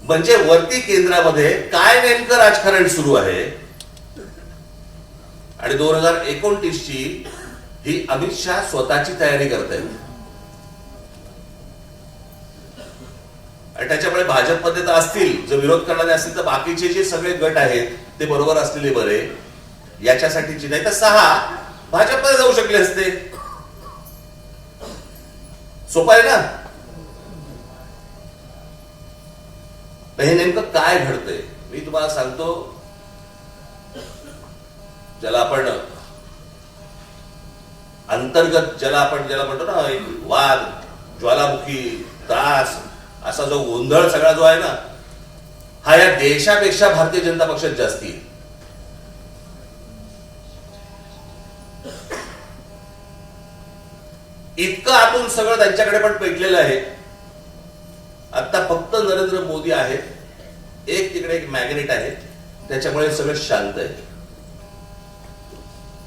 म्हणजे वरती केंद्रामध्ये काय नेमकं राजकारण सुरू आहे आणि 2029 ची ही अमित शहा स्वतःची तयारी करतायत आणि त्याच्यामुळे भाजपमध्ये तर असतील, जर विरोध करणारे असतील तर बाकीचे जे सगळे गट आहेत ते बरोबर असलेले बरे, याच्यासाठीची नाही तर 6 भाजपमध्ये जाऊ शकले असते. सोपं आहे ना. हे नेमकं काय घडतंय मी तुम्हाला सांगतो. ज्याला आपण अंतर्गत, ज्याला म्हणतो ना, एक वाद, ज्वालामुखी, त्रास, असा जो गोंधळ सगळा जो आहे ना, हा या देशापेक्षा भारतीय जनता पक्षात जास्ती आहे. इतकं आतून सगळं त्यांच्याकडे पण पेटलेलं आहे. आता फक्त नरेंद्र मोदी आहेत, एक तिकडे एक मॅग्नेट आहे, त्याच्यामुळे सगळं शांत आहे.